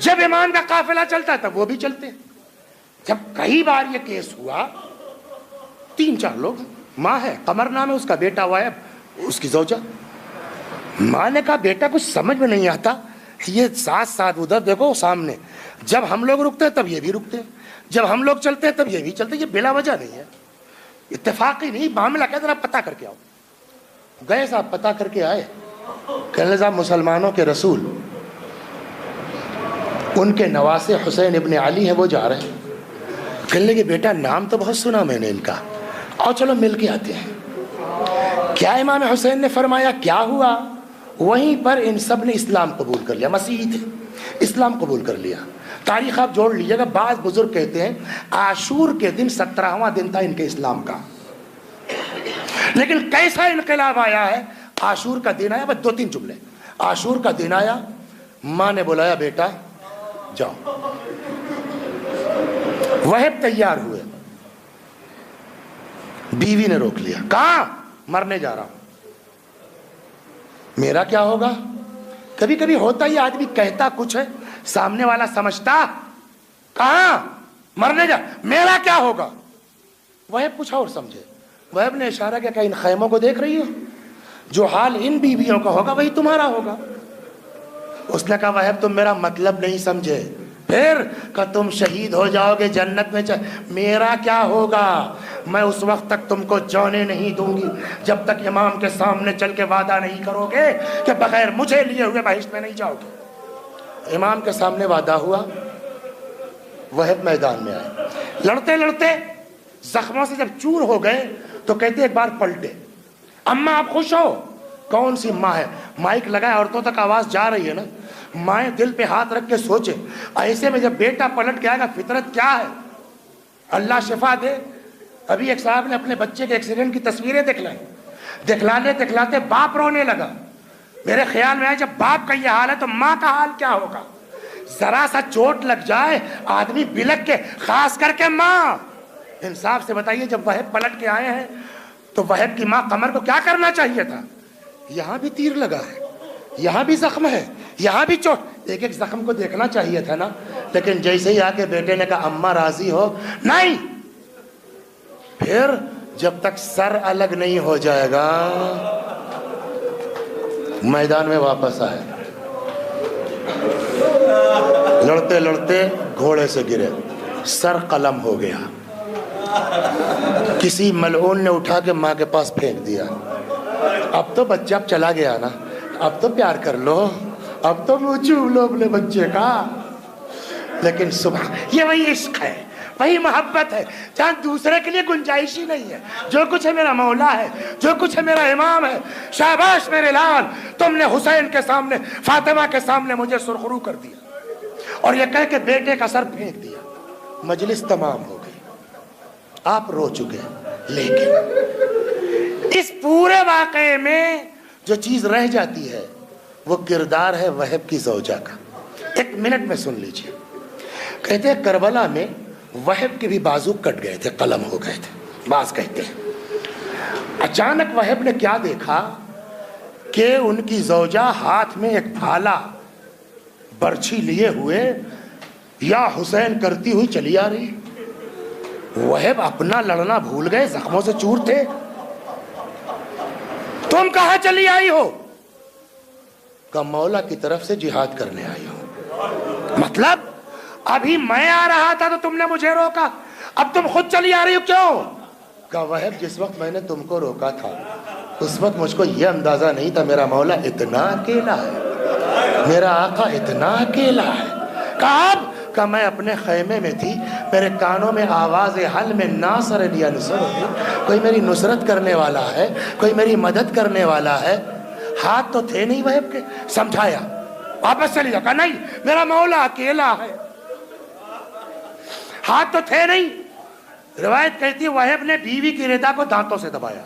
جب ایمان کا قافلہ چلتا ہے تب وہ بھی چلتے ہیں. جب کئی بار یہ کیس ہوا, 3-4 لوگ, ماں ہے قمر نام ہے اس کا, بیٹا ہوا ہے اس کی زوجہ. ماں نے کہا بیٹا کچھ سمجھ میں نہیں آتا, یہ ساتھ ساتھ ادھر دیکھو سامنے, جب ہم لوگ رکتے ہیں تب یہ بھی رکتے ہیں, جب ہم لوگ چلتے ہیں تب یہ بھی چلتے ہیں, یہ بلا وجہ نہیں ہے, اتفاقی نہیں معاملہ. کہتے ہیں پتہ کر کے آؤ. گئے صاحب پتہ کر کے آئے, کہنے صاحب مسلمانوں کے رسول ان کے نواسے حسین ابن علی ہیں, وہ جا رہے ہیں. کہنے لگے بیٹا نام تو بہت سنا میں نے ان کا, آؤ چلو مل کے آتے ہیں. کیا امام حسین نے فرمایا, کیا ہوا؟ وہیں پر ان سب نے اسلام قبول کر لیا, مسیحی تھے, اسلام قبول کر لیا. تاریخ آپ جوڑ لیجیے گا, بعض بزرگ کہتے ہیں عاشور کے دن 17واں دن تھا ان کے اسلام کا. لیکن کیسا انقلاب آیا ہے, عاشور کا دن آیا, بس 2-3 جملے. عاشور کا دن آیا, ماں نے بلایا بیٹا جاؤ. وہب تیار ہوئے, بیوی نے روک لیا, کہاں؟ مرنے جا رہا ہوں. میرا کیا ہوگا؟ کبھی کبھی ہوتا ہی, آدمی کہتا کچھ ہے, سامنے والا سمجھتا کہاں مرنے جا, میرا کیا ہوگا؟ وہب کچھ اور سمجھے. وہب نے اشارہ کیا کہ ان خیموں کو دیکھ رہی ہو, جو حال ان بیویوں کا ہوگا وہی تمہارا ہوگا. اس نے کہا وہب تم میرا مطلب نہیں سمجھے. پھر کہ تم شہید ہو جاؤ گے جنت میں, میرا کیا ہوگا؟ میں اس وقت تک تم کو جانے نہیں دوں گی جب تک امام کے سامنے چل کے وعدہ نہیں کرو گے کہ بغیر مجھے لیے ہوئے بہشت میں نہیں جاؤ گے. امام کے سامنے وعدہ ہوا, وہب میدان میں آئے, لڑتے لڑتے زخموں سے جب چور ہو گئے تو کہتے ایک بار پلٹے, اماں آپ خوش ہو؟ کون سی ماں ہے؟ مائک لگائے, عورتوں تک آواز جا رہی ہے نا. مائیں دل پہ ہاتھ رکھ کے سوچے, ایسے میں جب بیٹا پلٹ کے آئے گا فطرت کیا ہے, اللہ شفا دے. ابھی ایک صاحب نے اپنے بچے کے ایکسیڈنٹ کی تصویریں دکھلاتے باپ رونے لگا. میرے خیال میں آیا جب باپ کا یہ حال ہے تو ماں کا حال کیا ہوگا. ذرا سا چوٹ لگ جائے آدمی بلک کے, خاص کر کے ماں. انصاف سے بتائیے جب وہب پلٹ کے آئے ہیں تو وہب کی ماں قمر کو کیا کرنا چاہیے تھا؟ یہاں بھی تیر لگا ہے, یہاں بھی زخم ہے, یہاں بھی چوٹ, ایک ایک زخم کو دیکھنا چاہیے تھا نا. لیکن جیسے ہی آ کے بیٹے نے کہا اماں راضی ہو, نہیں. پھر جب تک سر الگ نہیں ہو جائے گا, میدان میں واپس آئے. لڑتے لڑتے گھوڑے سے گرے, سر قلم ہو گیا. کسی ملعون نے اٹھا کے ماں کے پاس پھینک دیا. اب تو بچہ اب چلا گیا نا, اب تو پیار کر لو, اب تو منہ چوم لو اپنے بچے کا. لیکن صبح یہ وہی عشق ہے, وہی محبت ہے جہاں دوسرے کے لیے گنجائش ہی نہیں ہے. جو کچھ ہے میرا مولا ہے, جو کچھ ہے میرا امام ہے. شاباش میرے لال, تم نے حسین کے سامنے, فاطمہ کے سامنے مجھے سرخرو کر دیا, اور یہ کہہ کے بیٹے کا سر پھینک دیا. مجلس تمام ہو گئی, آپ رو چکے. لیکن اس پورے واقعے میں جو چیز رہ جاتی ہے وہ کردار ہے وہب کی زوجہ کا. 1 منٹ میں سن لیجئے. کہتے ہیں کربلا میں وہب کے بھی بازو کٹ گئے تھے, قلم ہو گئے تھے, بعض کہتے ہیں. اچانک وہب نے کیا دیکھا کہ ان کی زوجہ ہاتھ میں ایک بھالا برچھی لیے ہوئے یا حسین کرتی ہوئی چلی آ رہی. وہب اپنا لڑنا بھول گئے, زخموں سے چور تھے. تم کہاں چلی آئی ہو؟ کہ مولا کی طرف سے جہاد کرنے آئی ہو. مطلب ابھی میں آ رہا تھا تو تم نے مجھے روکا, اب تم خود چلی آ رہی ہو, کیوں؟ کہ وہب جس وقت میں نے تم کو روکا تھا اس وقت مجھ کو یہ اندازہ نہیں تھا میرا مولا اتنا اکیلا ہے, میرا آقا اتنا اکیلا ہے. کہا کہ میں اپنے خیمے میں تھی, میرے کانوں میں آواز حل میں ناصر لیا نصر ہوتی, کوئی میری نصرت کرنے والا ہے, کوئی میری مدد کرنے والا ہے. ہاتھ تو تھے نہیں وہب کے. سمجھایا, واپس چلی جا. کہا نہیں, میرا مولا اکیلا ہے. ہاتھ تو تھے نہیں. روایت کہتی ہے وہب نے بیوی کی ردا کو دانتوں سے دبایا.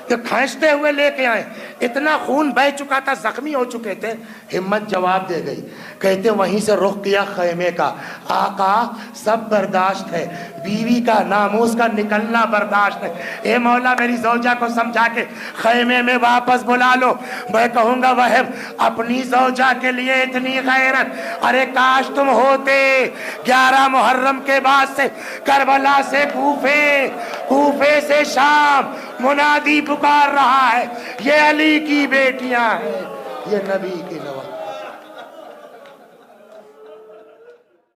کہ کھینچتے ہوئے لے کے آئے. اتنا خون بہ چکا تھا, زخمی ہو چکے تھے. ہمت جواب دے گئی, کہتے وہیں سے رخ کیا خیمے کا. آقا سب برداشت ہے, بیوی کا ناموس کا نکلنا برداشت ہے. اے مولا میری زوجہ کو سمجھا کے خیمے میں واپس بلا لو. میں کہوں گا وہب اپنی زوجہ کے لیے اتنی غیرت, ارے کاش تم ہوتے 11 محرم کے بعد سے کربلا سے کوفے, کوفے سے شام منادی پکار رہا ہے, یہ علی کی بیٹیاں ہیں, یہ نبی کی نواز.